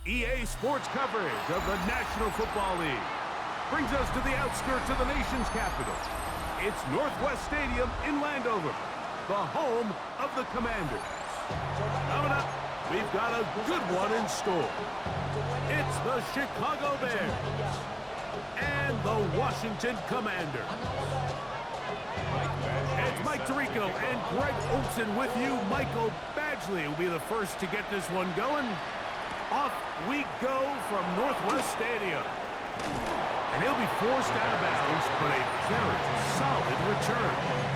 EA Sports coverage of the National Football League brings us to the outskirts of the nation's capital. It's Northwest Stadium in Landover, the home of the Commanders. Coming up, we've got a good one in store. It's the Chicago Bears and the Washington Commanders. It's Mike Tirico and Greg Olson with you. Michael Badgley will be the first to get this one going. Off we go from Northwest Stadium. And he'll be forced out of bounds, but a very solid return.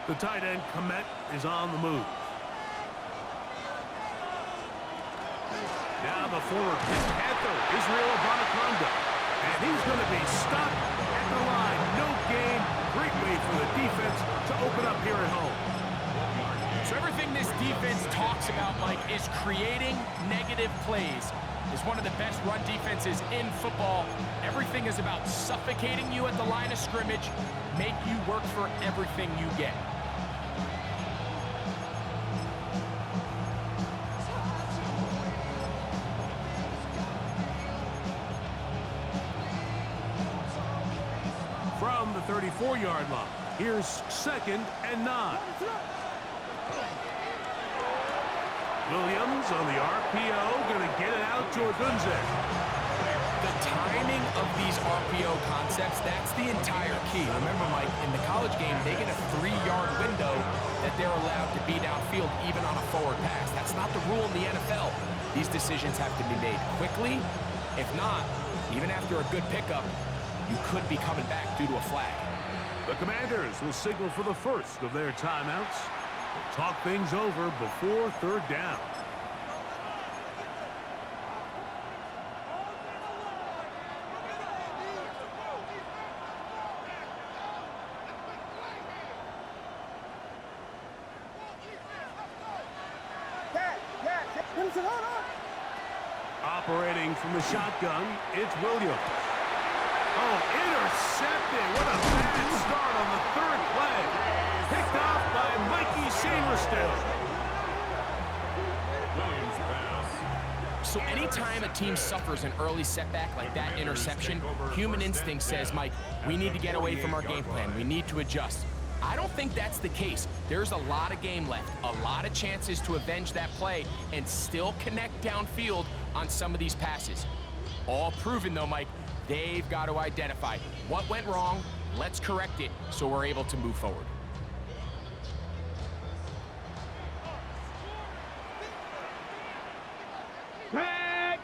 The tight end, Komet, is on the move. Now the forward Pitt Panther, Israel Abonaconda. And he's going to be stopped at the line. No gain. Great way for the defense to open up here at home. So everything this defense talks about, Mike, is creating negative plays. It's one of the best run defenses in football. Everything is about suffocating you at the line of scrimmage, make you work for everything you get. From the 34-yard line, here's 2nd and 9. Williams on the RPO, going to get it out to Odunze. The timing of these RPO concepts, that's the entire key. Remember, Mike, in the college game, they get a 3-yard window that they're allowed to be downfield even on a forward pass. That's not the rule in the NFL. These decisions have to be made quickly. If not, even after a good pickup, you could be coming back due to a flag. The Commanders will signal for the first of their timeouts. They'll talk things over before 3rd down. Operating from the shotgun, it's Williams. Oh, intercepted. What a bad start on the 3rd play. Picked off by Mikey Sainristil. So anytime a team suffers an early setback like that interception, human instinct says, Mike, we need to get away from our game plan. We need to adjust. I don't think that's the case. There's a lot of game left, a lot of chances to avenge that play and still connect downfield on some of these passes. All proven, though, Mike. They've got to identify what went wrong, let's correct it so we're able to move forward. Back!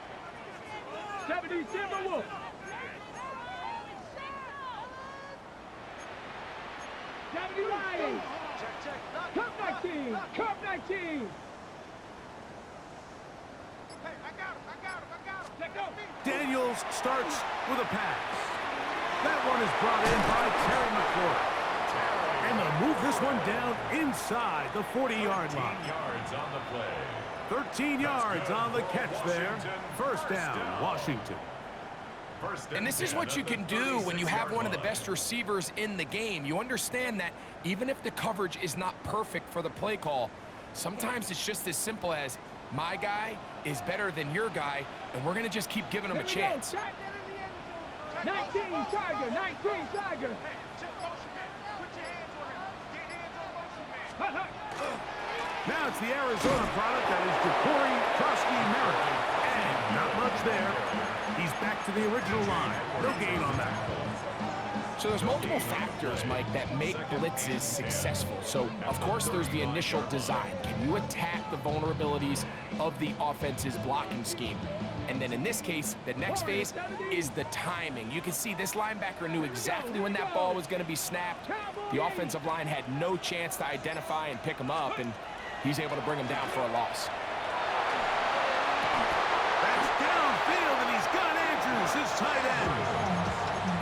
70 Timberwolves! Ryan! Cup 19! Cup 19! Daniels starts with a pass. That one is brought in by Terry McLaurin. And they'll move this one down inside the 40-yard line. 13 yards on the catch there. 1st down, Washington. And this is what you can do when you have one of the best receivers in the game. You understand that even if the coverage is not perfect for the play call, sometimes it's just as simple as my guy is better than your guy, and we're going to just keep giving him a chance. 19 Tiger, 19 Tiger. Now it's the Arizona product that is Ja'Cory Trotsky-Merritt. And not much there. He's back to the original line. No gain on that. So there's multiple factors, Mike, that make blitzes successful. So, of course, there's the initial design. Can you attack the vulnerabilities of the offense's blocking scheme? And then in this case, the next phase is the timing. You can see this linebacker knew exactly when that ball was going to be snapped. The offensive line had no chance to identify and pick him up, and he's able to bring him down for a loss. That's downfield, and he's got Andrews, his tight end.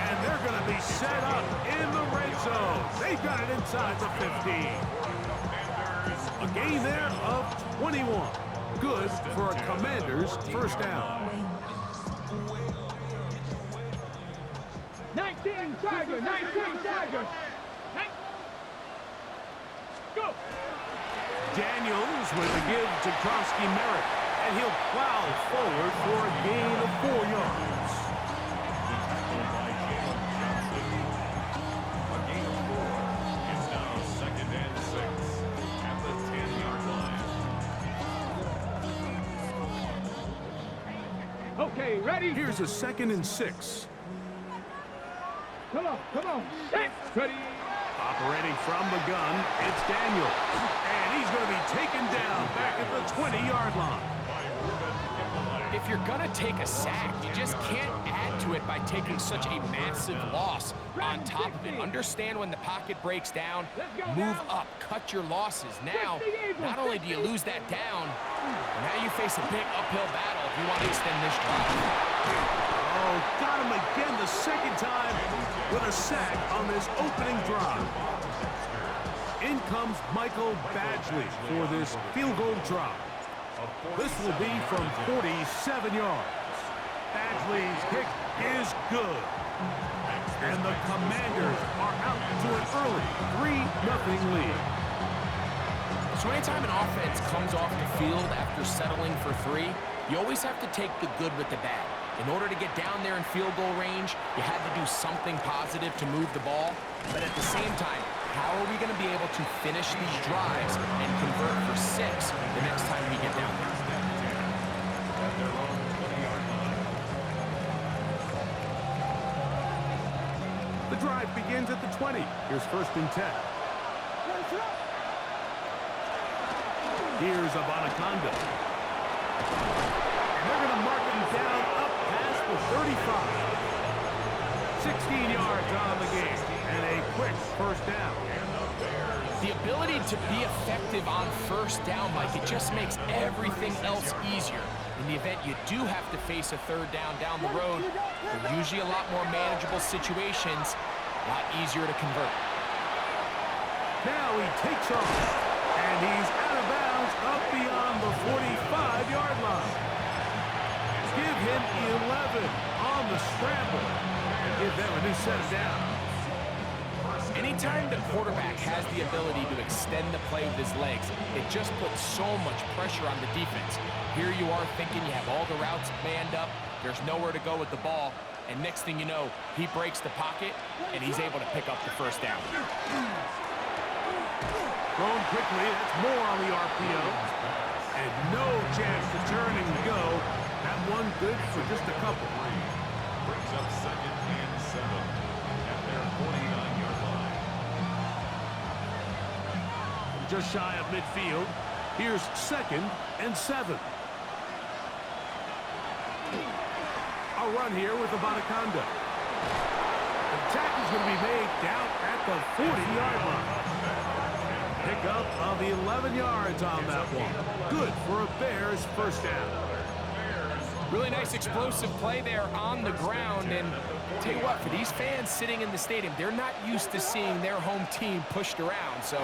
And They're going to be set up in the red zone. They've got it inside the 15. A gain there of 21. Good for a Commanders first down. 19 Tiger, 19 Tiger. Go. Daniels with a give to Krosky Merritt, and he'll plow forward for a gain of 4 yards. A gain of 4 is now 2nd and 6 at the 10-yard line. Okay, ready? Here's a 2nd and 6. Come on, set, ready. Operating from the gun, it's Daniels. And he's going to be taken down back at the 20-yard line. If you're going to take a sack, you just can't add to it by taking such a massive loss on top of it. Understand when the pocket breaks down, move up, cut your losses. Now, not only do you lose that down, now you face a big uphill battle if you want to extend this drive. Oh, got him again the second time with a sack on this opening drive. In comes Michael Badgley for this field goal drive. This will be from 47 yards. Badgley's kick is good. And the Commanders are out to an early 3-0 lead. So anytime an offense comes off the field after settling for 3, you always have to take the good with the bad. In order to get down there in field goal range, you had to do something positive to move the ball. But at the same time, how are we going to be able to finish these drives and convert for 6 the next time we get down there? The drive begins at the 20. Here's 1st and 10. Here's Abanaconda. And they're going to mark him down up past the 35. 16 yards on the game and a quick first down. The ability to be effective on first down, Mike, it just makes everything else easier. In the event you do have to face a 3rd down the road, they're usually a lot more manageable situations, a lot easier to convert. Now he takes off, and he's out of bounds up beyond the 45-yard line. Give him 11 on the scramble and give them a new set of downs. Anytime the quarterback has the ability to extend the play with his legs, it just puts so much pressure on the defense. Here you are thinking you have all the routes manned up, there's nowhere to go with the ball, and next thing you know, he breaks the pocket, and he's able to pick up the first down. Thrown quickly, that's more on the RPO. And no chance to turn and go. That one good for just a couple. Brings up 2nd and 7 at their 49-yard line. Just shy of midfield. Here's 2nd and 7. A run here with Abanaconda. The tackle's going to be made down at the 40-yard line. Pickup of 11 yards on that one. Good for a Bears first down. Really nice explosive play there on the ground, and tell you what, for these fans sitting in the stadium, they're not used to seeing their home team pushed around, so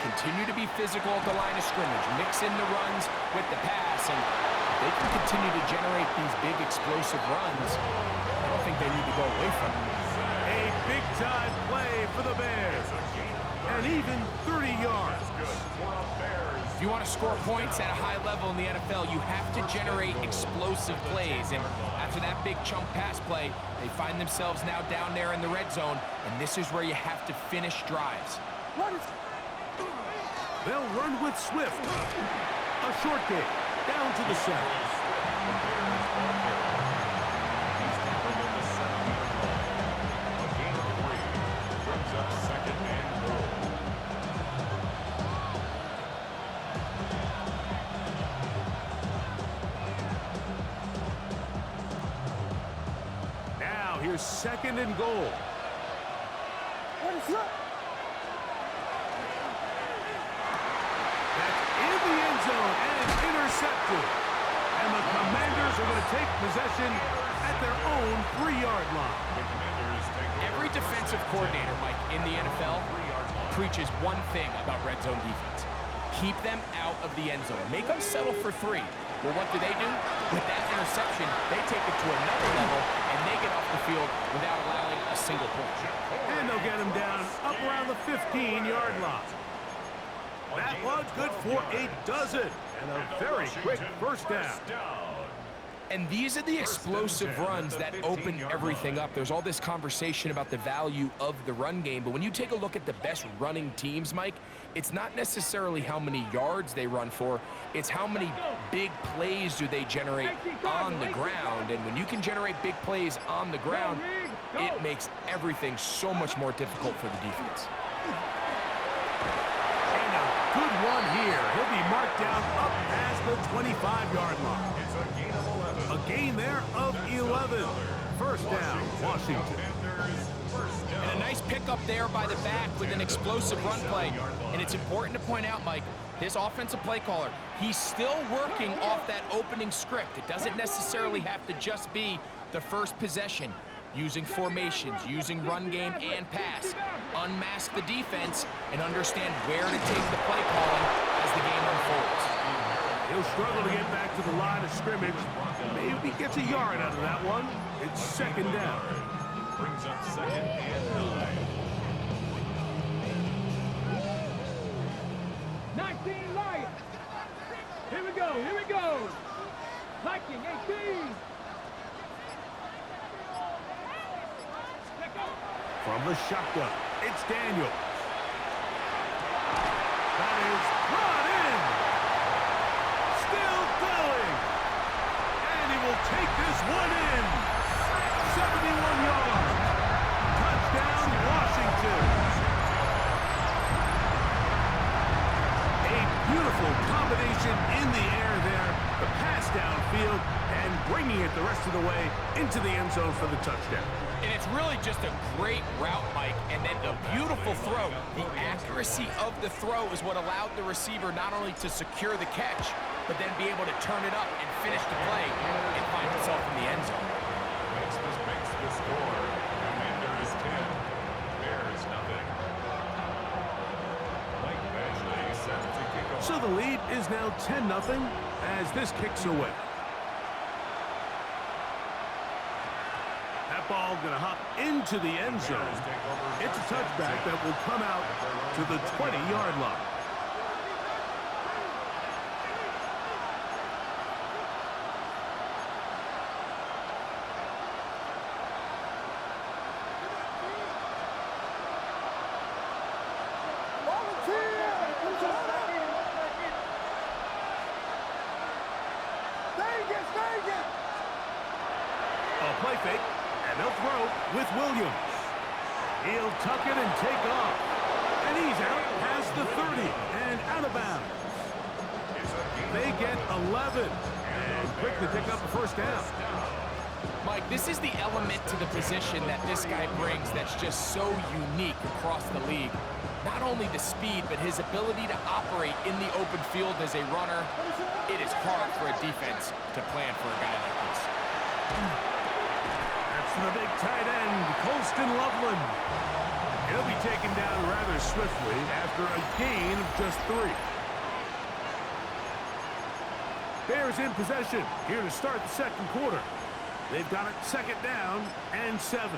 continue to be physical at the line of scrimmage, mix in the runs with the pass, and if they can continue to generate these big explosive runs, I don't think they need to go away from them. A big-time play for the Bears. And even 30 yards. If you want to score points at a high level in the NFL, you have to generate explosive plays. And after that big chunk pass play, they find themselves now down there in the red zone, and this is where you have to finish drives. They'll run with Swift. A short game, down to the 7. Here's 2nd and goal. That's in the end zone and intercepted. And the Commanders are going to take possession at their own 3-yard line. The Commanders Every defensive coordinator, Mike, in the NFL preaches one thing about red zone defense. Keep them out of the end zone. Make them settle for 3. Well, what do? With that interception, they take it to another level, and they get off the field without allowing a single point. And they'll get him down up around the 15-yard line. That was good for a dozen, and a very quick first down. And these are the explosive runs that open everything up. There's all this conversation about the value of the run game, but when you take a look at the best running teams, Mike, it's not necessarily how many yards they run for, it's how many big plays do they generate on the ground. And when you can generate big plays on the ground, it makes everything so much more difficult for the defense. And a good one here. He'll be marked down up past the 25-yard line. A gain there of 11. First down, Washington. And a nice pickup there by the back with an explosive run play. And it's important to point out, Mike, this offensive play caller, he's still working off that opening script. It doesn't necessarily have to just be the first possession. Using formations, using run game and pass. Unmask the defense and understand where to take the play calling as the game unfolds. He'll struggle to get back to the line of scrimmage. Maybe gets a yard out of that one. It's second down. Brings up second and 9. 19 Lions. Here we go. Here we go. Viking 18. From the shotgun, it's Daniels. That is brought in. Still going. And he will take this one in. 71 yards. Touchdown, Washington. A beautiful combination in the air there. The pass downfield and bringing it the rest of the way into the end zone for the touchdown. And it's really just a great route, Mike, and then a beautiful throw. The accuracy of the throw is what allowed the receiver not only to secure the catch, but then be able to turn it up and finish the play and find himself in the end zone. Makes the score. Commanders 10. Bears nothing. Mike Badgley set to kick off. So the lead is now 10-0 as this kicks away. Ball going to hop into the end zone. It's a touchback that will come out to the 20-yard line. A play fake. And they'll throw with Williams. He'll tuck it and take off. And he's out past the 30 and out of bounds. They get 11 and quickly pick up a first down. Mike, this is the element to the position that this guy brings that's just so unique across the league. Not only the speed, but his ability to operate in the open field as a runner. It is hard for a defense to plan for a guy like this. The big tight end, Colston Loveland. He'll be taken down rather swiftly after a gain of just 3. Bears in possession here to start the second quarter. They've got it second down and 7.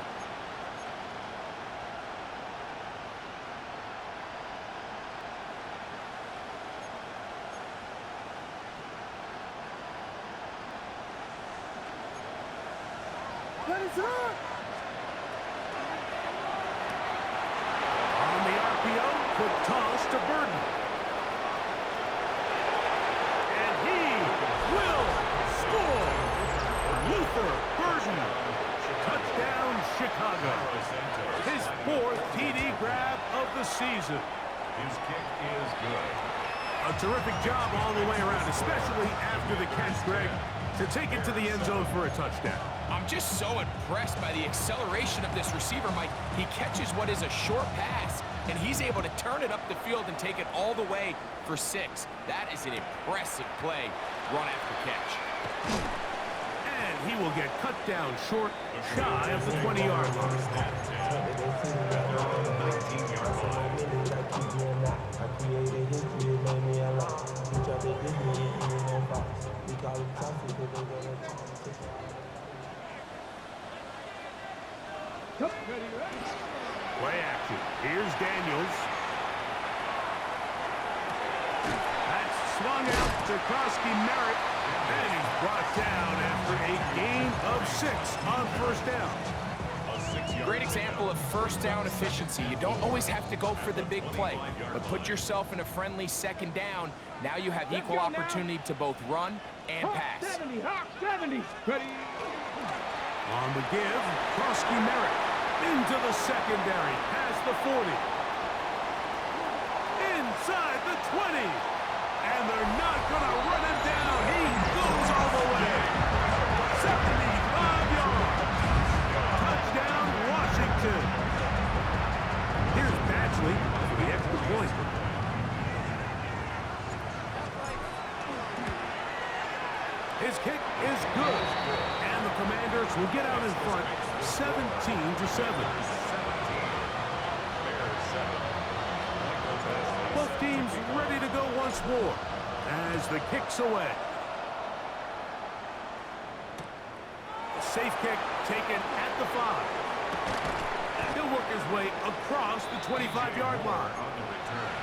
On the RPO, quick toss to Burden. And he will score. Luther Burden. Touchdown, Chicago. His 4th TD grab of the season. His kick is good. A terrific job all the way around, especially after the catch, Greg, to take it to the end zone for a touchdown. I'm just so impressed by the acceleration of this receiver, Mike. He catches what is a short pass, and he's able to turn it up the field and take it all the way for 6. That is an impressive play, run after catch. And he will get cut down short, shy of the 20-yard line. Play action. Here's Daniels. That's swung out to Krosky Merritt. And he's brought down after a gain of 6 on first down. Great example of first down efficiency. You don't always have to go for the big play, but put yourself in a friendly second down. Now you have equal opportunity to both run and pass. 70, Hawk 70. Ready. On the give, Krosky Merritt into the secondary, past the 40. Inside the 20. And they're not going to run him down. He goes all the way. 75 yards. Touchdown, Washington. Here's Badgley for the extra point. His kick is good. And the Commanders will get out in front 17-7. Both teams ready to go once more as the kick's away. A safe kick taken at the 5. He'll work his way across the 25-yard line. On the return,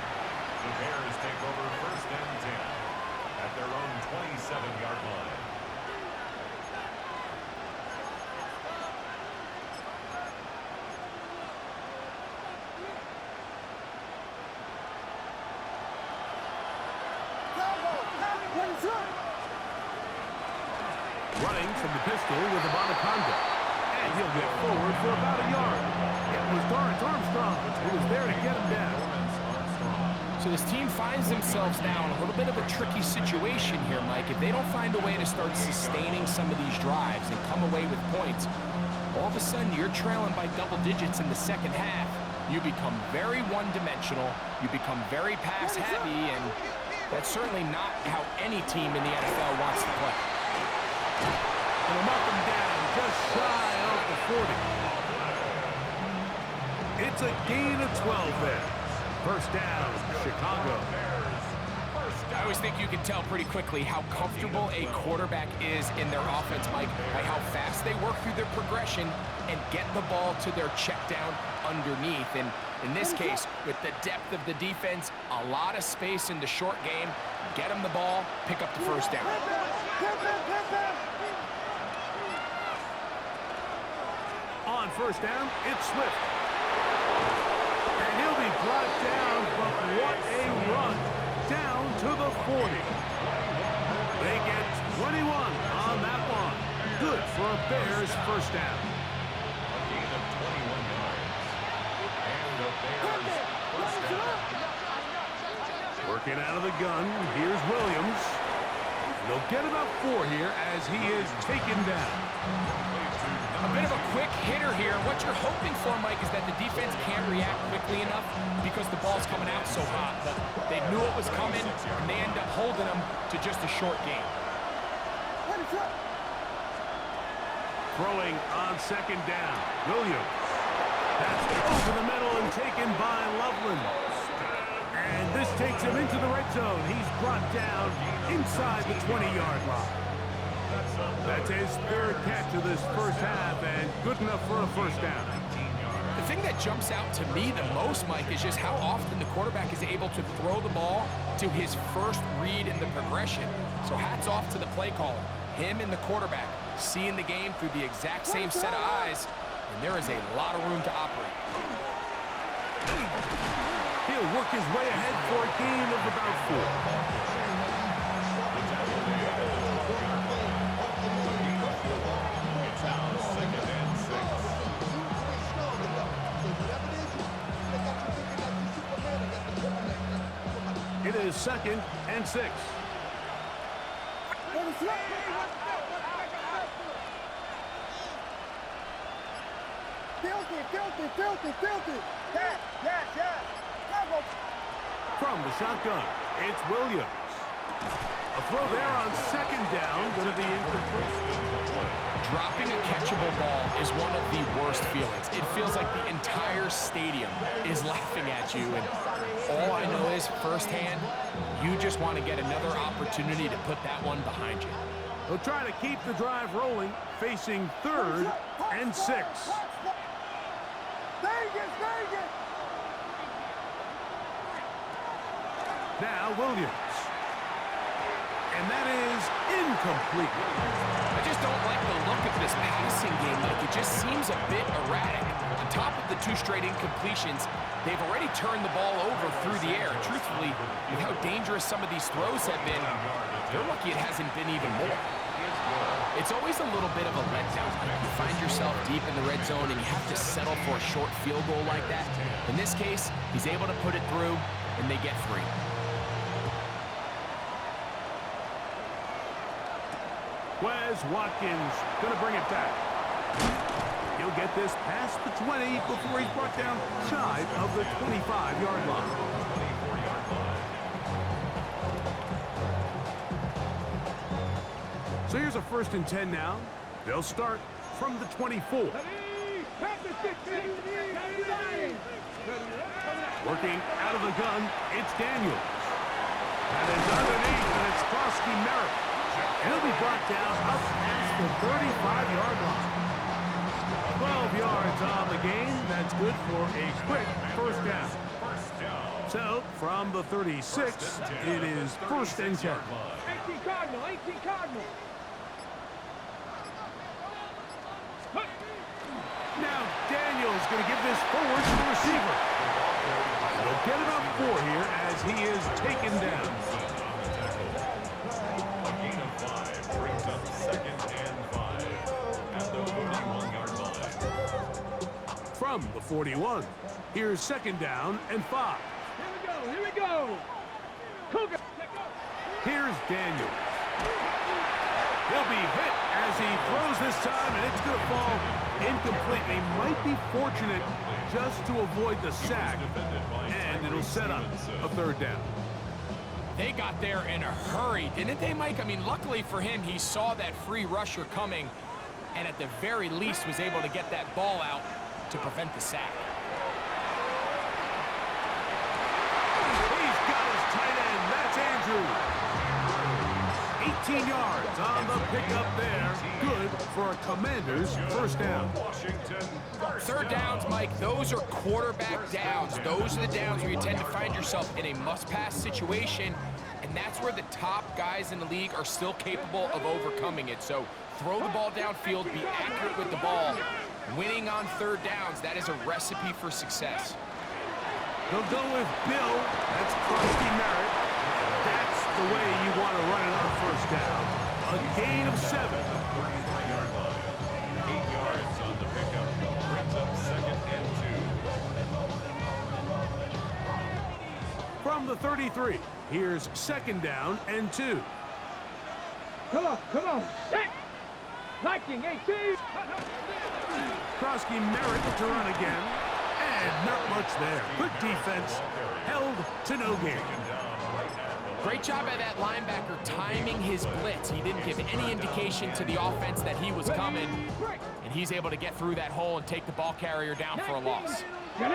the Bears take over first and 10 at their own 27-yard line. Running from the pistol with Abanaconda. And he'll get forward for about a yard. It was Dorrance Armstrong who was there to get him down. So this team finds themselves now in a little bit of a tricky situation here, Mike. If they don't find a way to start sustaining some of these drives and come away with points, all of a sudden you're trailing by double digits in the second half. You become very one-dimensional. You become very pass-heavy, and that's certainly not how any team in the NFL wants to play. And they'll knock him down just shy of the 40. It's a gain of 12 there. First down, Chicago. I always think you can tell pretty quickly how comfortable a quarterback is in their offense, Mike, by how fast they work through their progression and get the ball to their check down underneath. And in this case, with the depth of the defense, a lot of space in the short game, get them the ball, pick up the first down. On first down, it's Swift. And he'll be brought down, but what a run down to the 40. They get 21 on that one. Good for a Bears first down. A gain of 21 yards. And the Bears first down. Working out of the gun, here's Williams. They'll get about 4 here as he is taken down. A bit of a quick hitter here. What you're hoping for, Mike, is that the defense can't react quickly enough because the ball's coming out so hot. But they knew it was coming, and they end up holding them to just a short game. Throwing on second down, Williams. That's over the middle and taken by Loveland. And this takes him into the red zone. He's brought down inside the 20-yard line. That's his third catch of this first half, and good enough for a first down. The thing that jumps out to me the most, Mike, is just how often the quarterback is able to throw the ball to his first read in the progression. So hats off to the play caller. Him and the quarterback seeing the game through the exact same set of eyes, and there is a lot of room to operate. He'll work his way ahead for a gain of about 4. It is 2nd and 6. Filthy. Yes. From the shotgun, it's Williams. A throw there on second down, going to be incomplete. Dropping a catchable ball is one of the worst feelings. It feels like the entire stadium is laughing at you, and all I know is firsthand, you just want to get another opportunity to put that one behind you. They'll try to keep the drive rolling, facing 3rd and 6. Now Williams. And that is incomplete. I just don't like the look of this passing game. Like, it just seems a bit erratic. On top of the 2 straight incompletions, they've already turned the ball over through the air. Truthfully, with how dangerous some of these throws have been, they're lucky it hasn't been even more. It's always a little bit of a letdown. You find yourself deep in the red zone and you have to settle for a short field goal like that. In this case, he's able to put it through, and they get 3. Wes Watkins going to bring it back. He'll get this past the 20 before he's brought down shy of the 25-yard line. So here's a 1st and 10 now. They'll start from the 24. Working out of the gun, it's Daniels. And it's underneath, and it's Krosky Merritt. He'll be brought down up past the 35-yard line. 12 yards on the game. That's good for a quick 1st down. So, from the 36, it is 1st and 10. 18 Cardinal, 18 Cardinal. Now Daniels going to give this forward to the receiver. He'll get it up 4 here as he is taken down. From the 41, here's 2nd down and 5. Here we go. Cougar. Here's Daniels. He'll be hit as he throws this time, and it's going to fall incomplete. They might be fortunate just to avoid the sack, and it'll set up a 3rd down. They got there in a hurry, didn't they, Mike? I mean, luckily for him, he saw that free rusher coming, and at the very least was able to get that ball out to prevent the sack. He's got his tight end. That's Andrews. 18 yards on the pickup there. Good for a Commander's 1st down. 3rd downs, Mike, those are quarterback downs. Those are the downs where you tend to find yourself in a must-pass situation, and that's where the top guys in the league are still capable of overcoming it. So throw the ball downfield, be accurate with the ball. Winning on 3rd downs, that is a recipe for success. They'll go with Bill. That's Krosky Merritt. That's the way you want to run it on 1st down. A gain of 7. 8 yards on the pickup. Brings up 2nd and 2. From the 33, here's 2nd down and 2. Come on. Set. Liking 18. Krosky Merritt to run again. And not much there. Good defense. Held to no gain. Great job by that linebacker timing his blitz. He didn't give any indication to the offense that he was coming, and he's able to get through that hole and take the ball carrier down for a loss. They'll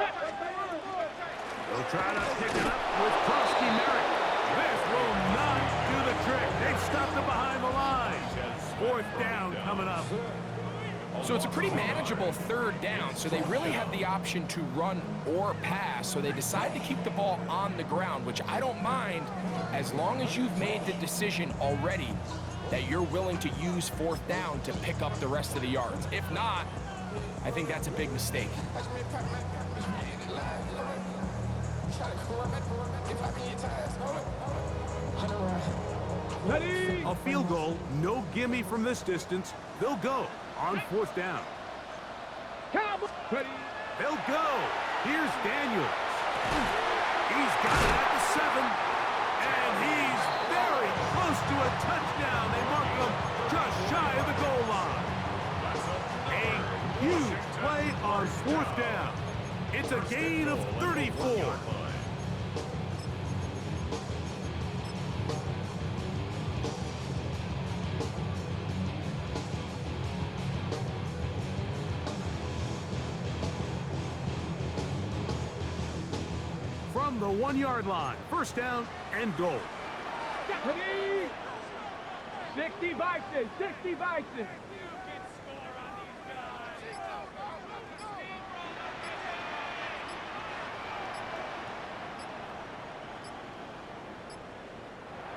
try to pick it up with Krosky Merritt. This will not do the trick. They've stopped him behind the line. 4th down coming up. So it's a pretty manageable 3rd down, so they really have the option to run or pass, so they decide to keep the ball on the ground, which I don't mind as long as you've made the decision already that you're willing to use 4th down to pick up the rest of the yards. If not, I think that's a big mistake. Ready. A field goal, no gimme from this distance. They'll go on 4th down. Cowboy. Ready. They'll go. Here's Daniels. He's got it at the 7. And he's very close to a touchdown. They mark him just shy of the goal line. A huge play on 4th down. It's a gain of 34. the 1-yard line. First down and goal. 60 vices, 60 vices.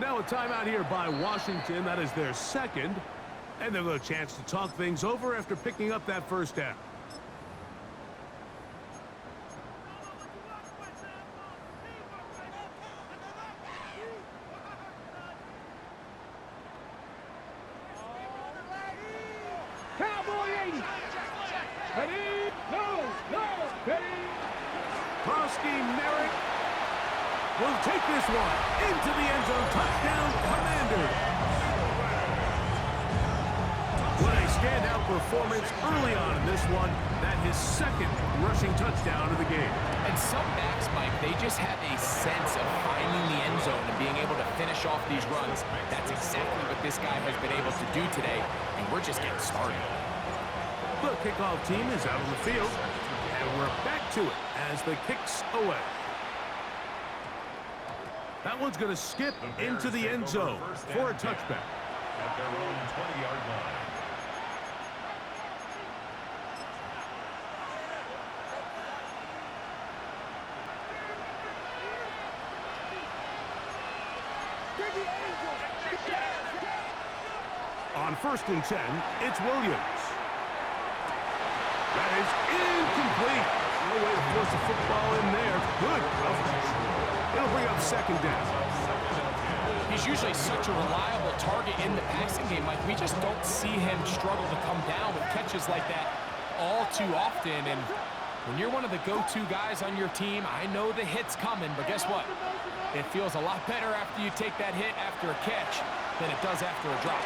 Now a timeout here by Washington. That is their second. And they'll have a chance to talk things over after picking up that first down. Cowboy 80. Ready? No, ready? Krosky Merrick will take this one into the end zone. Touchdown, Commanders. What a standout performance early on in this one. That his second rushing touchdown of the game. And some backs, Mike, they just have a sense of finding the end zone and being able to finish off these runs. That's exactly what this guy has been able to do today, and we're just getting started. The kickoff team is out on the field, and we're back to it as the kick's away. That one's going to skip into the end zone for a touchback. At their own 20-yard line. On 1st and 10, it's Williams. That is incomplete. No way to force a football in there. Good coverage. It'll bring up second down. He's usually such a reliable target in the passing game, Mike. We just don't see him struggle to come down with catches like that all too often. And when you're one of the go-to guys on your team, I know the hit's coming, but guess what? It feels a lot better after you take that hit after a catch than it does after a drop.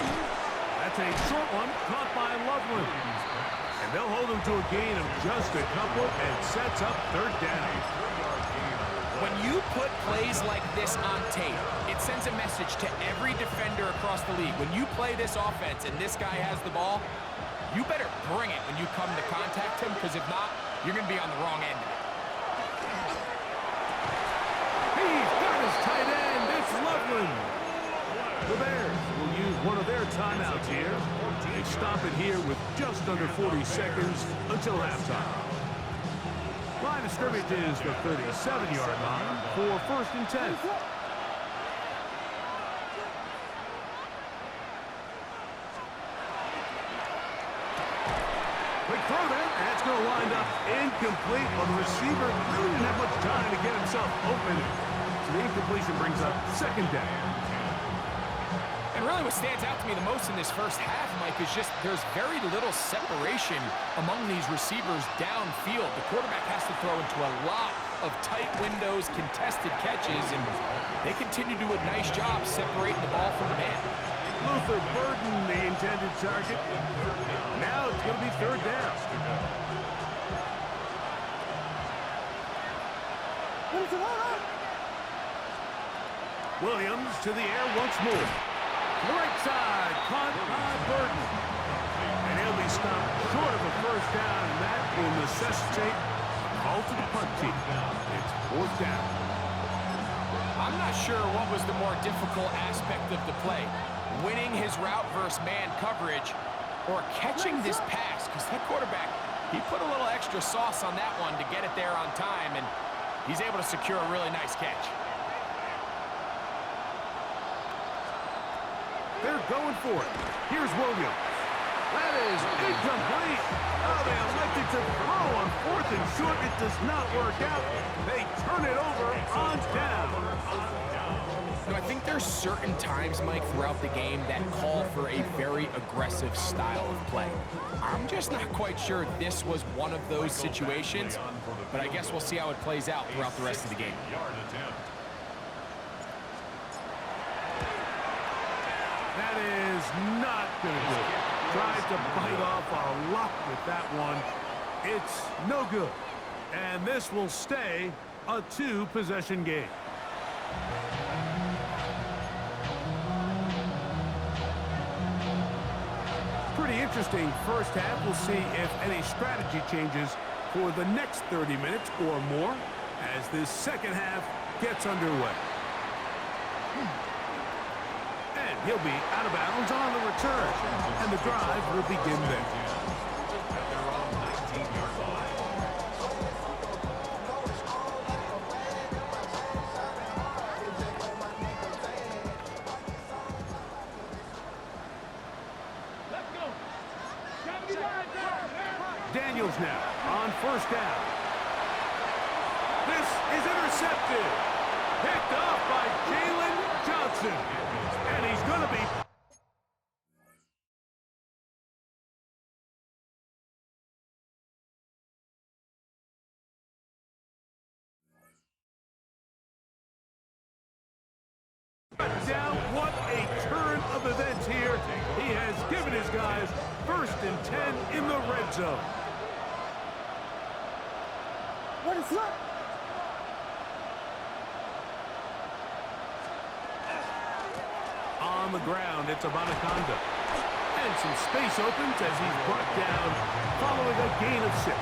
That's a short one caught by Loveland. And they'll hold him to a gain of just a couple and sets up third down. When you put plays like this on tape, it sends a message to every defender across the league. When you play this offense and this guy has the ball, you better bring it when you come to contact him, because if not, you're going to be on the wrong end of it. He's got his tight end. It's Loveland. The Bears will use one of their timeouts here. They stop it here with just under 40 seconds until halftime. Line of scrimmage is the 37-yard line for 1st and 10. Quick throw there. That's going to wind up incomplete. Well, the receiver really didn't have much time to get himself open. So the incompletion brings up second down. And really what stands out to me the most in this first half, Mike, is just there's very little separation among these receivers downfield. The quarterback has to throw into a lot of tight windows, contested catches, and they continue to do a nice job separating the ball from the man. Luther Burden, the intended target. Now it's going to be third down. Williams to the air once more. Right side, caught by Burden. And he'll be stopped short of a first down, and that will necessitate a call to the punt team. It's fourth down. I'm not sure what was the more difficult aspect of the play, winning his route versus man coverage or catching this pass, because that quarterback, he put a little extra sauce on that one to get it there on time, and he's able to secure a really nice catch. They're going for it. Here's Williams. That is incomplete. Oh, they elected to throw on 4th and short. It does not work out. They turn it over on down. You know, I think there's certain times, Mike, throughout the game that call for a very aggressive style of play. I'm just not quite sure this was one of those situations, but I guess we'll see how it plays out throughout the rest of the game. That is not going to do it. Tried to bite off a lot with that one. It's no good. And this will stay a 2-possession game. Pretty interesting first half. We'll see if any strategy changes for the next 30 minutes or more as this second half gets underway. And he'll be out of bounds on the return. And the drive will begin there. At their own 19-yard line. Let's go. Gotta be right there. Daniels now on first down. This is intercepted. Picked off by Jalen Johnson. And he's going to be... down. What a turn of events here. He has given his guys 1st and 10 in the red zone. What is up? On the ground, it's Abanaconda. And some space opens as he's brought down following a gain of 6.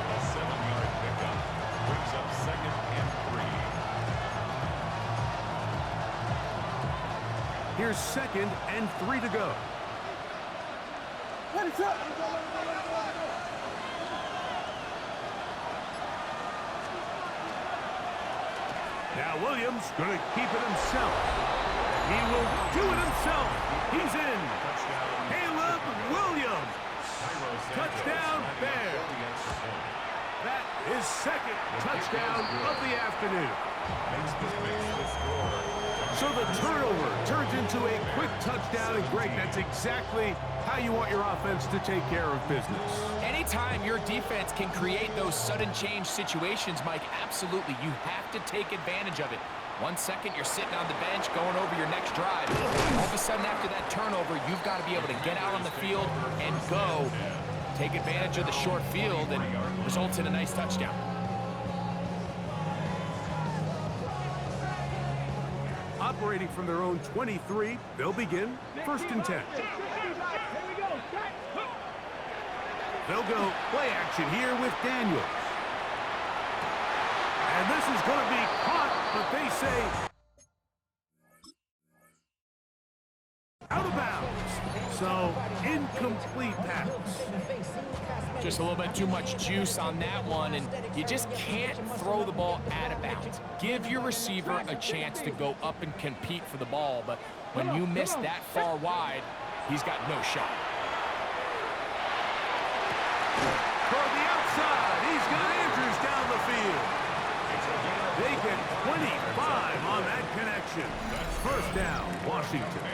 A 7-yard pickup brings up 2nd and 3. Here's 2nd and 3 to go. What is up? Now Williams going to keep it himself. He will do it himself. He's in. Caleb Williams. Touchdown Bear. That is 2nd touchdown of the afternoon. So the turnover turns into a quick touchdown, and Greg, that's exactly how you want your offense to take care of business. Anytime your defense can create those sudden change situations, Mike, absolutely, you have to take advantage of it. 1 second, you're sitting on the bench going over your next drive. All of a sudden, after that turnover, you've got to be able to get out on the field and go. Take advantage of the short field and results in a nice touchdown. Operating from their own 23, they'll begin 1st and 10. They'll go play action here with Daniels. And this is going to be caught, but they say out of bounds. So incomplete pass. Just a little bit too much juice on that one, and you just can't throw the ball out of bounds. Give your receiver a chance to go up and compete for the ball, but when you miss that far wide, he's got no shot. Toward the outside, he's got Andrews down the field. They get 25 on that connection. 1st down, Washington.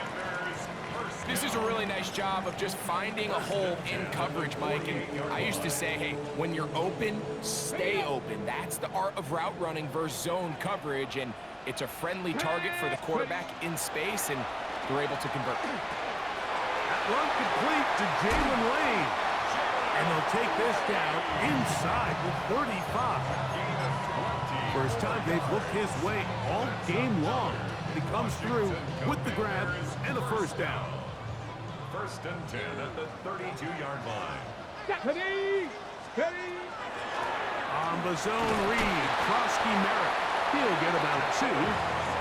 This is a really nice job of just finding a hole in coverage, Mike. And I used to say, hey, when you're open, stay open. That's the art of route running versus zone coverage, and it's a friendly target for the quarterback in space, and they're able to convert. That run complete to Jalen Lane. And they'll take this down inside the 35. First time they've looked his way all game long. He comes through with the grab and a 1st down. 1st and 10 at the 32-yard line. Ready. On the zone read, Krosky Merritt. He'll get about 2.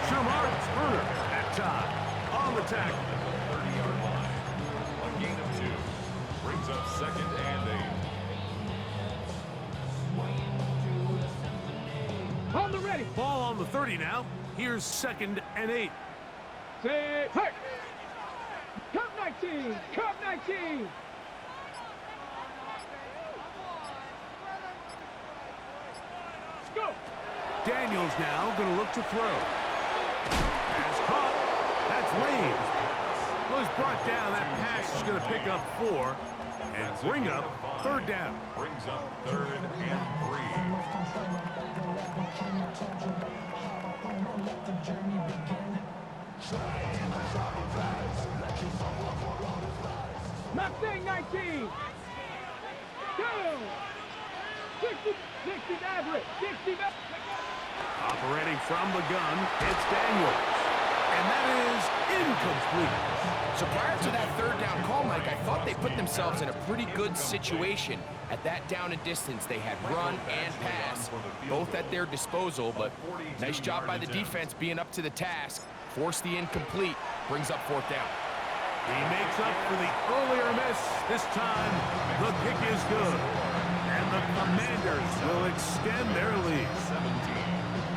Shamar Turner at time. On the tackle. 30-yard line. A gain of 2. Brings up 2nd and 8. On the ready. Ball on the 30 now. Here's 2nd and 8. Say, hey. Cup 19. Cup 19. Go. Daniels now going to look to throw. Pass caught. That's Lane. Was brought down. That pass is going to pick up 4 and bring up 3rd down. Brings up 3rd and 3. Mustang 19. Go. 60 Maverick. 60 Maverick. Operating from the gun, it's Daniels. And that is incomplete. So prior to that third down call, Mike, I thought they put themselves in a pretty good situation. At that down and distance, they had run and pass, both at their disposal, but nice job by the defense being up to the task. Force the incomplete, brings up fourth down. He makes up for the earlier miss. This time, the kick is good. And the Commanders will extend their lead.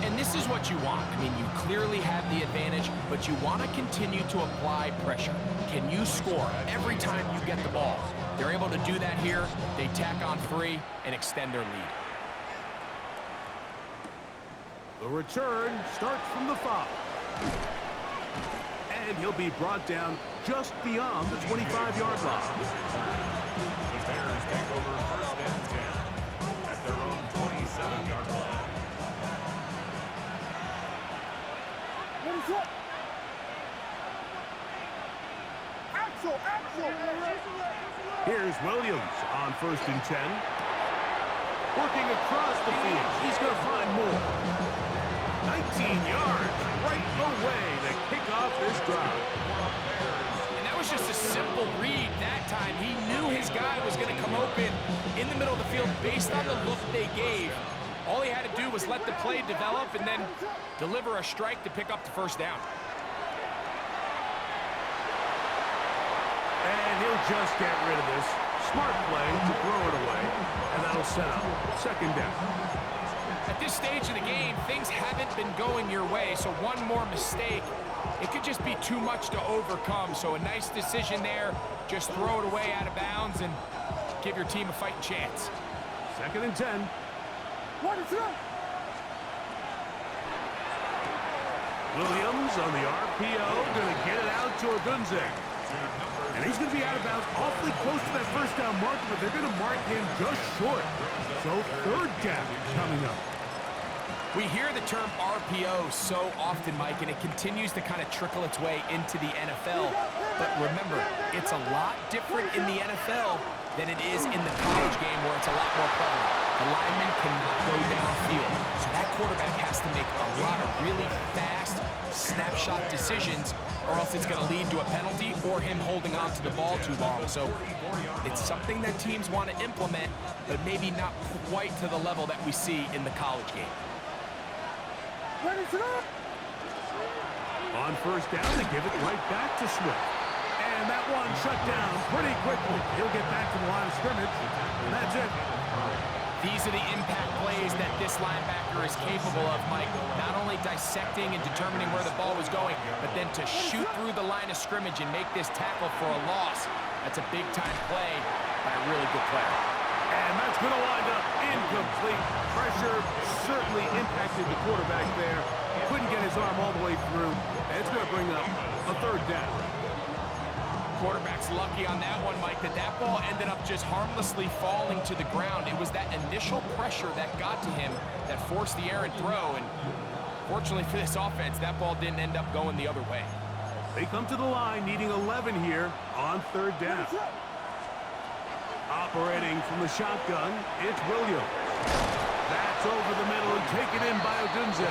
And this is what you want. I mean, you clearly have the advantage, but you want to continue to apply pressure. Can you score every time you get the ball? They're able to do that here. They tack on 3 and extend their lead. The return starts from the 5. And he'll be brought down just beyond the 25-yard line. The Bears take over first and 10 at their own 27-yard line. Here's Williams on first and 10. Working across the field. He's going to find more. 19 yards right away to kick off this drive. And that was just a simple read that time. He knew his guy was going to come open in the middle of the field based on the look they gave. All he had to do was let the play develop and then deliver a strike to pick up the first down. And he'll just get rid of this. Smart play to throw it away. And that'll set up second down. At this stage of the game, things haven't been going your way, so one more mistake, it could just be too much to overcome. So a nice decision there. Just throw it away out of bounds and give your team a fighting chance. Second and 10. Williams on the RPO, going to get it out to Odunze. And he's going to be out of bounds awfully close to that first down marker, but they're going to mark him just short. So third down coming up. We hear the term RPO so often, Mike, and it continues to kind of trickle its way into the NFL. But remember, it's a lot different in the NFL than it is in the college game where it's a lot more prevalent. The lineman cannot go downfield, so that quarterback has to make a lot of really fast snapshot decisions, or else it's going to lead to a penalty or him holding on to the ball too long. So it's something that teams want to implement, but maybe not quite to the level that we see in the college game. On first down, they give it right back to Swift. And that one shut down pretty quickly. He'll get back to the line of scrimmage. And that's it. These are the impact plays that this linebacker is capable of, Mike. Not only dissecting and determining where the ball was going, but then to shoot through the line of scrimmage and make this tackle for a loss. That's a big-time play by a really good player. And that's going to wind up incomplete. Pressure certainly impacted the quarterback there. Couldn't get his arm all the way through. And it's going to bring up a third down. Quarterback's lucky on that one, Mike, that ball ended up just harmlessly falling to the ground. It was that initial pressure that got to him that forced the errant throw, and fortunately for this offense, that ball didn't end up going the other way. They come to the line needing 11 here on third down. Operating from the shotgun, it's Williams. That's over the middle and taken in by Odunze.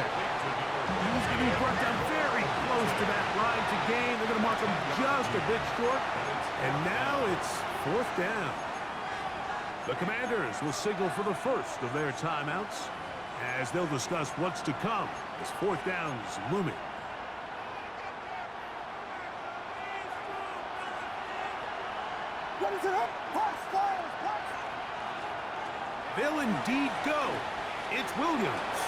He's going to be brought down very close to that line to gain. They're going to mark him just a bit short. And now it's fourth down. The Commanders will signal for the first of their timeouts as they'll discuss what's to come as fourth down's looming. They'll indeed go. It's Williams.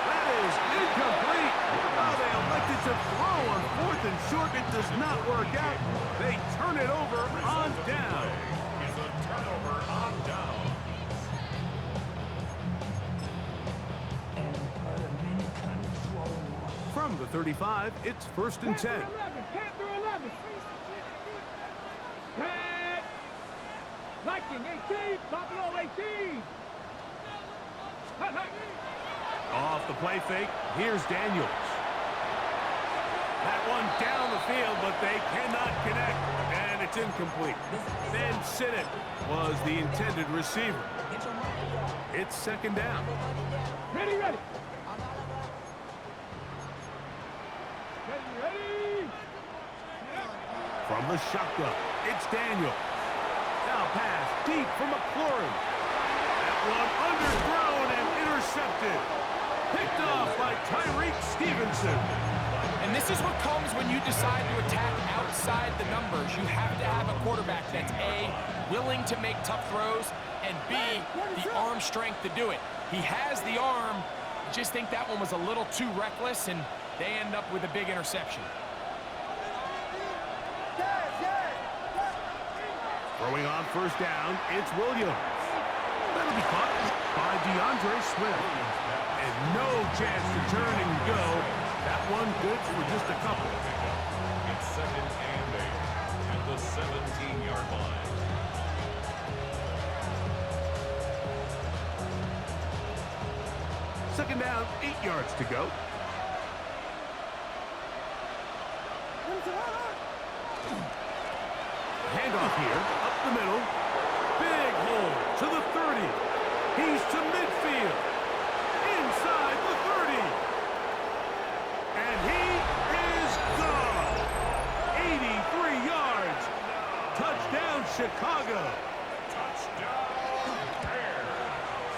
That is incomplete. Oh, they elected to throw on fourth and short. It does not work out. They turn it over on down. Is a turnover on down. From the 35, it's first and 10. Viking 18, Buffalo 18. Off the play fake, here's Daniels. That one down the field, but they cannot connect, and it's incomplete. Ben Sinnott was the intended receiver. It's second down. Ready. Ready. From the shotgun, it's Daniel. Now pass deep for McLaurin. That one underthrown and intercepted. Picked off by Tyreek Stevenson. And this is what comes when you decide to attack outside the numbers. You have to have a quarterback that's A, willing to make tough throws, and B, the arm strength to do it. He has the arm. I just think that one was a little too reckless, and they end up with a big interception. Throwing on first down, it's Williams. That'll be caught by DeAndre Swift. And no chance to turn and go. That one good for just a couple. It's 2nd and 8 at the 17-yard line. Second down, 8 yards to go. Handoff here, up the middle. Big hole to the 30. He's to midfield. Inside the 30. And he is gone. 83 yards. Touchdown, Chicago. Touchdown, Bears.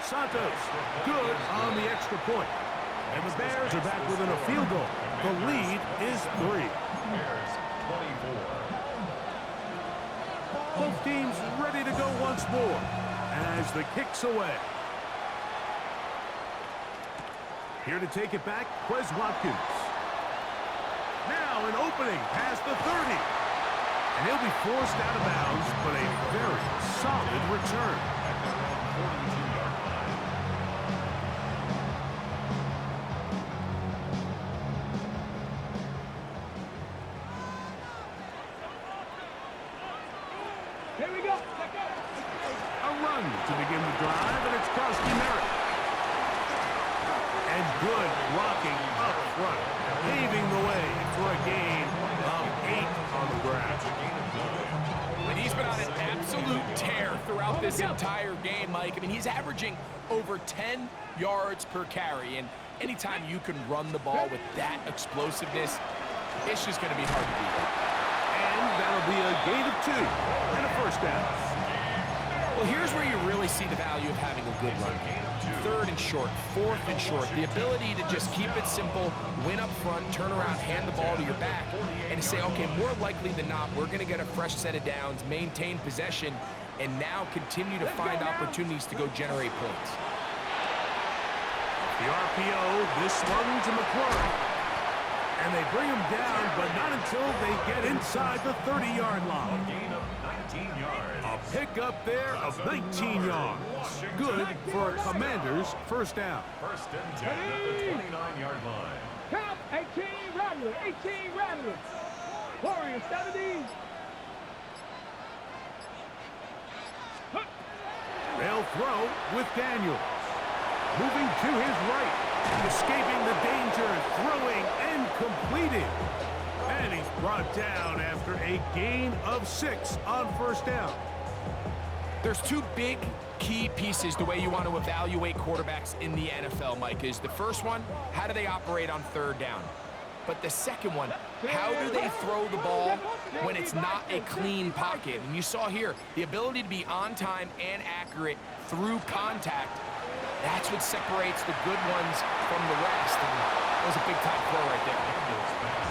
Santos, good on the extra point. And the Bears are back within a field goal. The lead is 3. Bears 24. Both teams ready to go once more as the kick's away. Here to take it back, Quez Watkins. Now an opening past the 30. And he'll be forced out of bounds, but a very solid return. At their own 42-yard line. Here we go. A run to begin the drive, and it's Karski Merritt. And good blocking up front, paving the way for a gain of 8 on the ground. And he's been on an absolute tear throughout this entire game, Mike. I mean, he's averaging over 10 yards per carry. And anytime you can run the ball with that explosiveness, it's just going to be hard to beat. And that'll be a gain of 2 and a first down. Well, here's where you really see the value of having a good run game. 3rd and short, 4th and short. The ability to just keep it simple, win up front, turn around, hand the ball to your back, and to say, okay, more likely than not, we're going to get a fresh set of downs, maintain possession, and now continue to find opportunities to go generate points. The RPO, this one to McLaurin. And they bring him down, but not until they get inside the 30-yard line. Gain of 19 yards. A pickup there of 19 yards. Good for a Commander's first down. 1st and 10 at the 29-yard line. Count 18 Rattler. 18 Rattler. Warriors 70. They'll throw with Daniels. Moving to his right. Escaping the danger, throwing and completing. And he's brought down after a gain of 6 on first down. There's 2 big key pieces the way you want to evaluate quarterbacks in the NFL, Mike. Is the first one, how do they operate on 3rd down? But the second one, how do they throw the ball when it's not a clean pocket? And you saw here, the ability to be on time and accurate through contact. That's what separates the good ones from the rest. And that was a big-time throw right there.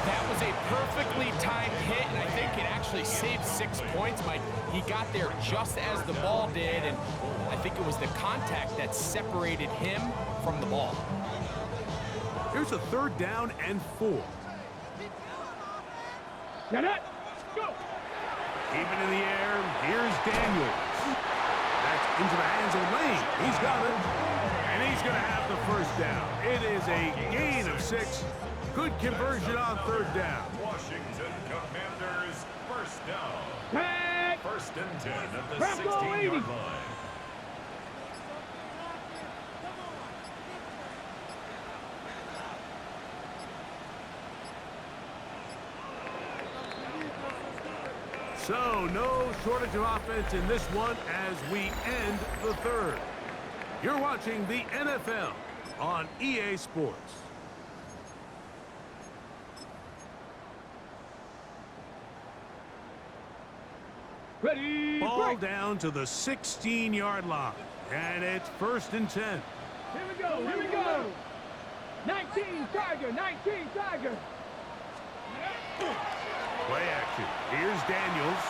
That was a perfectly timed hit, and I think it actually saved 6 points, Mike. He got there just as the ball did, and I think it was the contact that separated him from the ball. Here's a 3rd down and 4. Get it. Go. Keeping in the air, here's Daniels. That's into the hands of Lane. He's got it. And he's going to have the first down. It is a gain of 6. Good conversion on 3rd down. Washington Commanders first down. Tag. 1st and 10 at the Bravo, 16-yard line. So no shortage of offense in this one as we end the 3rd. You're watching the NFL on EA Sports. Ready, Ball break. down to the 16-yard line. And it's 1st and 10. Here we go, here we go. 19 Tiger, 19 Tiger. Play action. Here's Daniels.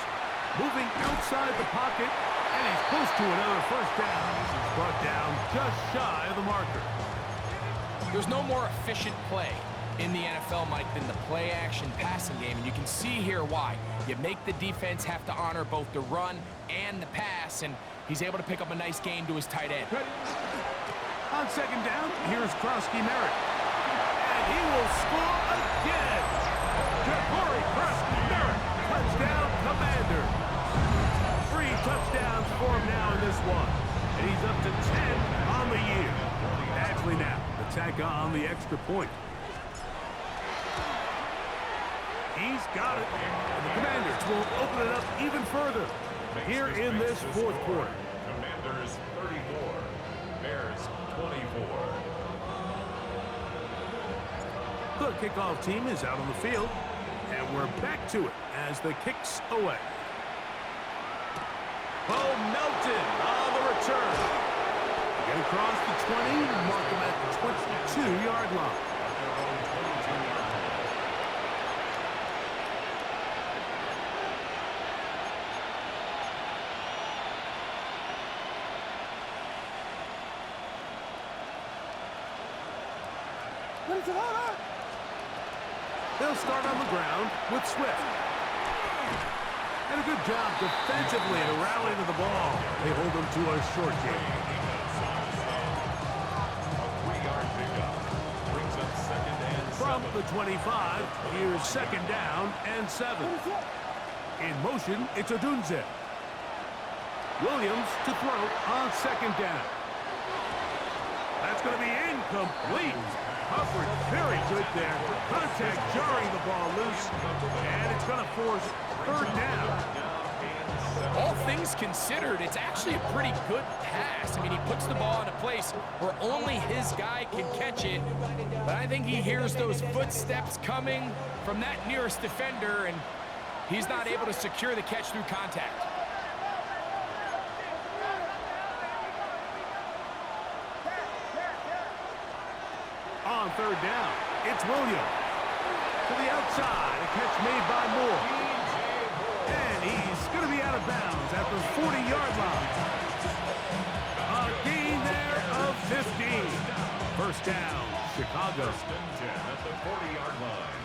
Moving outside the pocket. And he's close to another first down. He's brought down just shy of the marker. There's no more efficient play in the NFL, Mike, than the play-action passing game, and you can see here why. You make the defense have to honor both the run and the pass, and he's able to pick up a nice gain to his tight end. On 2nd down, here's Krosky Merritt. And he will score again. Jabari Krosky Merritt, touchdown Commander. 3 touchdowns for him now in this one. And he's up to 10 on the year. Actually now, the tack on the extra point. He's got it. And the Commanders will open it up even further here in this 4th quarter. Commanders 34, Bears 24. The kickoff team is out on the field, and we're back to it as the kick's away. Bo Melton on the return. Get across the 20, mark him at the 22-yard line. They'll start on the ground with Swift. And a good job defensively to rally to the ball. They hold them to a short game. A 3-yard pickup brings up 2nd and 7. From the 25, here's 2nd down and 7. In motion, it's Odunze. Williams to throw on 2nd down. That's going to be incomplete. Coverage very good there. Contact jarring the ball loose. And it's going to force 3rd down. All things considered, it's actually a pretty good pass. I mean, he puts the ball in a place where only his guy can catch it. But I think he hears those footsteps coming from that nearest defender, and he's not able to secure the catch through contact. On 3rd down, it's Williams. To the outside, a catch made by Moore. And he's going to be out of bounds at the 40-yard line. A gain there of 15. 1st down, Chicago. 1st and 10 at the 40-yard line.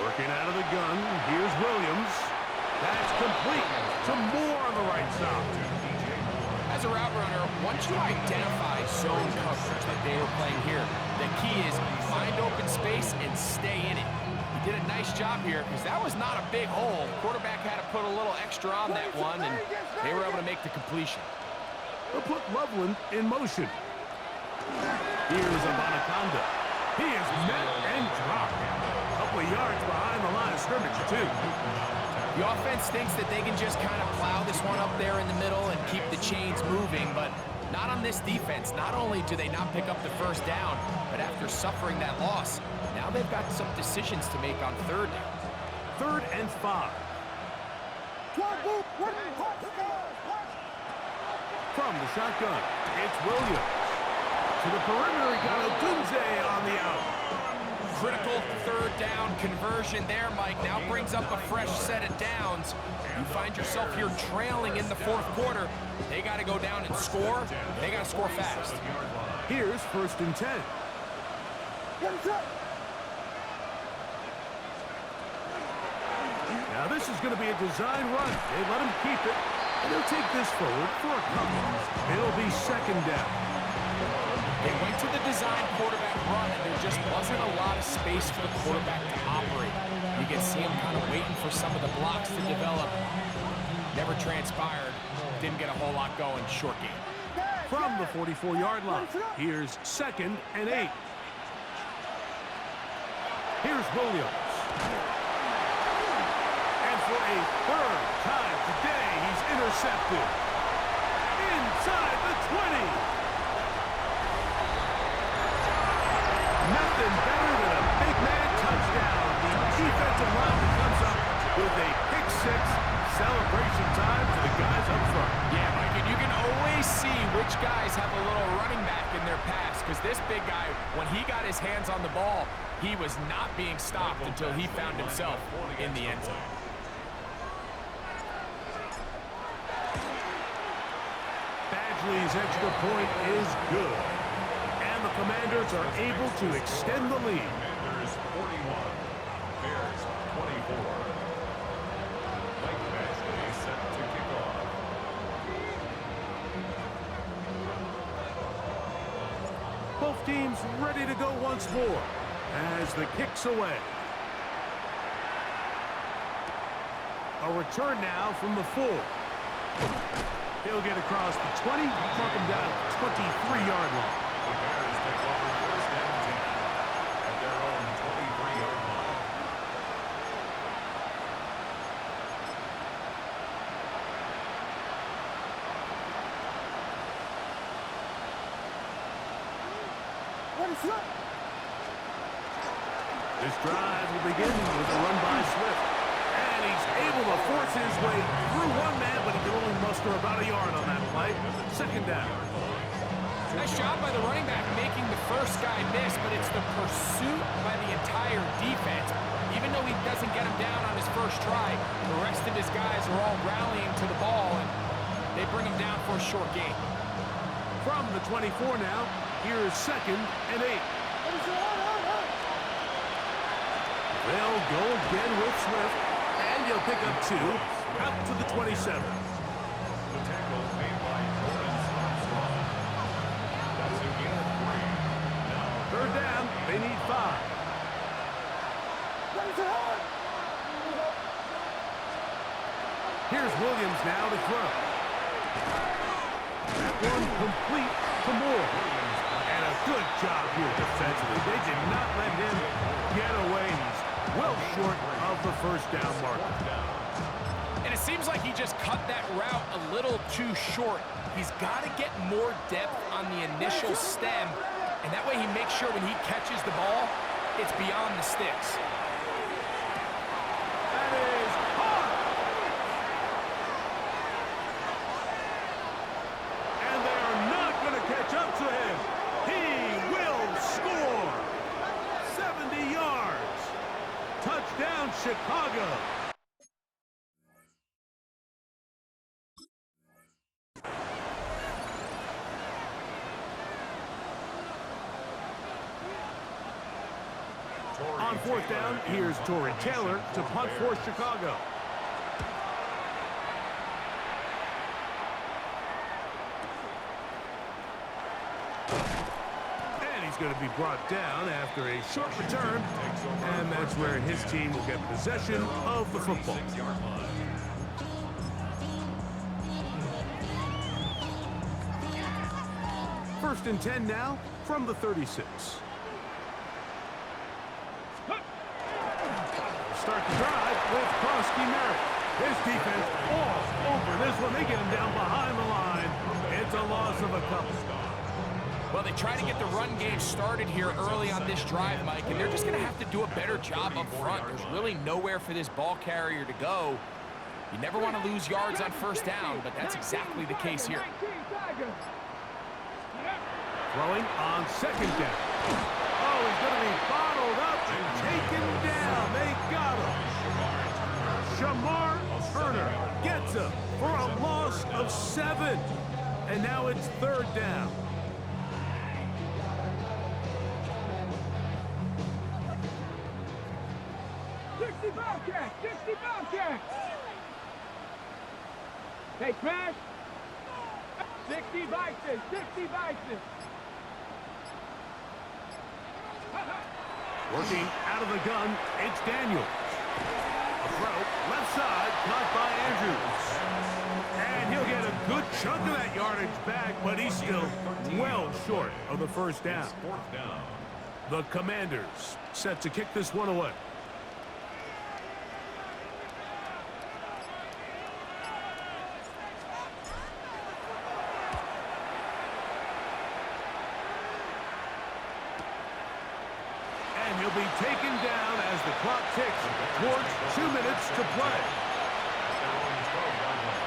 Working out of the gun, here's Williams. That's complete to Moore on the right side. As a route runner, once you identify zone coverage like they were playing here, the key is find open space and stay in it. He did a nice job here because that was not a big hole. The quarterback had to put a little extra on that one, and they were able to make the completion. They'll put Loveland in motion. Here's Abanaconda. He is met and dropped. A couple of yards behind the line of scrimmage, too. The offense thinks that they can just kind of plow this one up there in the middle and keep the chains moving, but not on this defense. Not only do they not pick up the 1st down, but after suffering that loss, now they've got some decisions to make on 3rd down. 3rd and 5. From the shotgun, it's Williams. To the perimeter, he got Odunze on the out. Critical 3rd down conversion there, Mike. Now brings up a fresh set of downs. You find yourself here trailing in the 4th quarter. They got to go down and score. They got to score fast. Here's 1st and 10. Now this is going to be a design run. They let him keep it, and he'll take this forward for a couple. It'll be 2nd down. They went to the design quarterback run, and there just wasn't a lot of space for the quarterback to operate. You can see him kind of waiting for some of the blocks to develop. Never transpired. Didn't get a whole lot going. Short game. From the 44-yard line, here's 2nd and 8. Here's Williams. And for a 3rd time today, he's intercepted. Inside the 20. Nothing better than a big man touchdown. The defensive line comes up with a pick six. Celebration time for the guys up front. Yeah, Mike, and you can always see which guys have a little running back in their pass, because this big guy, when he got his hands on the ball, he was not being stopped until he found himself in the end zone. Badgley's extra point is good. And the Commanders are able to extend the lead. Commanders 41, Bears 24. Mike Badgley set to kick off. Both teams ready to go once more as the kick's away. A return now from the 4. He'll get across the 20, mark him down at the 23-yard line. The Bears take over first and 10 at their own 23-yard line. This drive will begin with a run by Swift. And he's able to force his way through one man, but he can only muster about a yard on that play. Second down. Nice job by the running back making the first guy miss, but it's the pursuit by the entire defense. Even though he doesn't get him down on his first try, the rest of his guys are all rallying to the ball, and they bring him down for a short gain. From the 24 now, here is 2nd and 8. They'll go again with Swift, and he'll pick up 2 out to the 27. The tackle made by Lawrence Armstrong. That's a gain of 3. Now, 3rd down, they need 5. Here's Williams now to throw. That one complete to Moore. And a good job here defensively. They did not let him get away. He's well short of the first down marker. And it seems like he just cut that route a little too short. He's got to get more depth on the initial stem, and that way he makes sure when he catches the ball, it's beyond the sticks. That is hard. And they are not going to catch up to him. He will score. 70 yards. Touchdown, Chicago. On 4th down, here's Torrey Taylor to punt for Chicago. And he's going to be brought down after a short return, and that's where his team will get possession of the football. 6-yard line. First and 10 now from the 36. Start the drive with Krosky Merritt. His defense all over this one. They get him down behind the line. It's a loss of a couple. Well, they try to get the run game started here early on this drive, Mike, and they're just going to have to do a better job up front. There's really nowhere for this ball carrier to go. You never want to lose yards on first down, but that's exactly the case here. Throwing on 2nd down. Oh, he's going to be bottled up and taken down. They got him. Shamar Turner gets him for a loss of 7. And now it's 3rd down. Bobcat! 60 Bobcat! Hey, Crash! 60 Bison! 60 Bison! Working out of the gun, it's Daniels. A throw, left side, caught by Andrews. And he'll get a good chunk of that yardage back, but he's still well short of the first down. 4th down. The Commanders set to kick this one away. He'll be taken down as the clock ticks towards 2 minutes to play. At their own 12-yard line.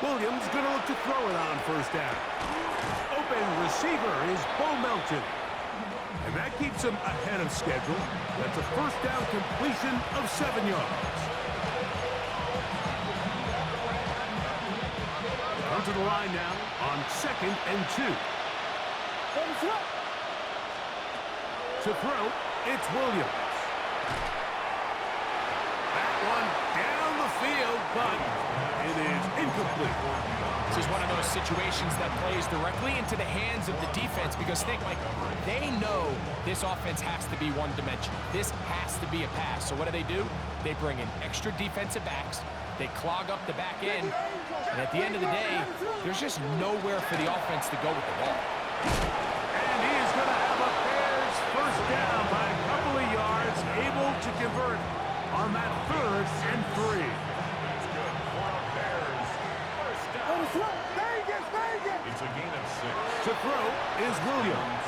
Williams going to look to throw it on first down. Open receiver is Bo Melton. And that keeps him ahead of schedule. That's a first down completion of 7 yards. Come to the line now on 2nd and 2. To throw, it's Williams. That one down the field, but it is incomplete. This is one of those situations that plays directly into the hands of the defense because think, Mike, they know this offense has to be one-dimensional. This has to be a pass. So what do? They bring in extra defensive backs. They clog up the back end. And at the end of the day, there's just nowhere for the offense to go with the ball. And he is going to have a Bears first down by a couple of yards, able to convert on that 3rd and 3. That's good for our Bears. First down. It's a gain of 6. To throw is Williams.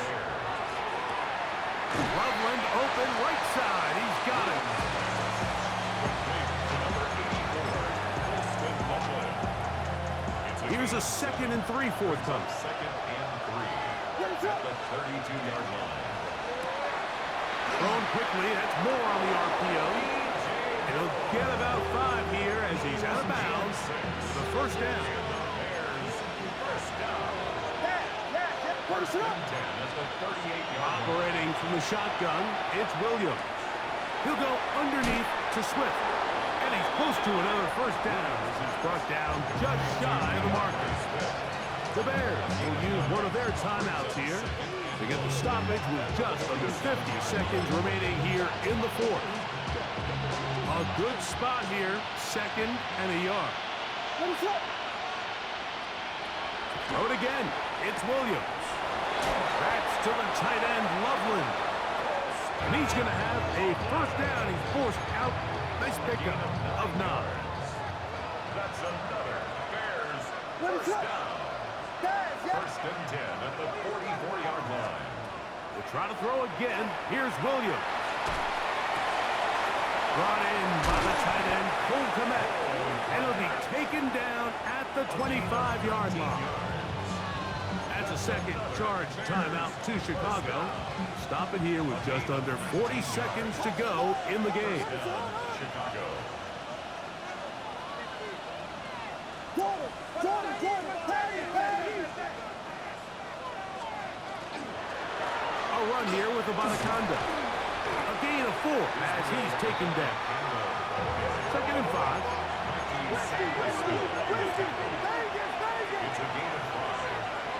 Loveland open right side. He's got it. Here's a 2nd and 3 forthcoming. 2nd and 3 at the 32-yard line. Thrown quickly. That's more on the RPO. He'll get about 5 here as he's out of bounds. The first down. Bears first down. First and 10 at the 38-yard line. Operating from the shotgun, it's Williams. He'll go underneath to Swift. And he's close to another first down as he's brought down just shy of the marker. The Bears will use one of their timeouts here to get the stoppage with just under 50 seconds remaining here in the 4th. A good spot here, 2nd and a yard. Throw it again. It's Williams. That's to the tight end, Loveland. And he's going to have a first down. He's forced out. Nice pickup of 9. That's another Bears first down. First and 10 at the 44-yard line. We'll try to throw again. Here's Williams. Brought in by the tight end, Cole Kmet. And he'll be taken down at the 25-yard line. That's a second charge timeout to Chicago. Stop it here with just under 40 seconds to go in the game. Chicago. A run here with Abanaconda. A gain of 4 as he's taken down. 2nd and 5. It's a gain of 5.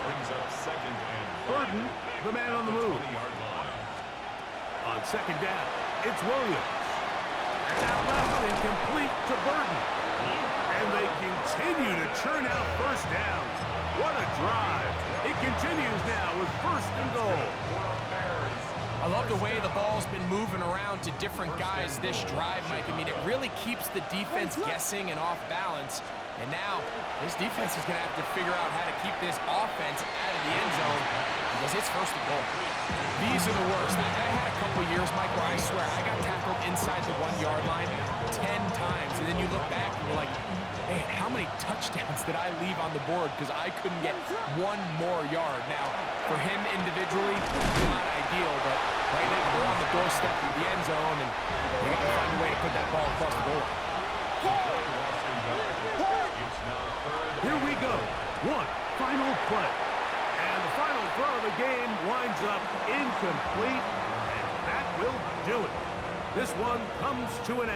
Brings up 2nd and 5. Burden, the man on the move. 20-yard line. On 2nd down, it's Williams. It's out left and complete to Burden. And they continue to churn out first downs. What a drive. It continues now with 1st and goal. I love the way the ball's been moving around to different guys this drive, Mike. I mean, it really keeps the defense guessing and off balance. And now, this defense is going to have to figure out how to keep this offense out of the end zone because it's 1st and goal. These are the worst. I had a couple years, Mike, where I swear I got tackled inside the 1-yard line 10 times. And then you look back and you're like, man, how many touchdowns did I leave on the board because I couldn't get 1 more yard? Now, for him individually, not ideal, but right now they're on the doorstep of the end zone, and they got to find a way to put that ball across the goal. Here we go. One final play. And the final throw of the game winds up incomplete, and that will do it. This one comes to an end.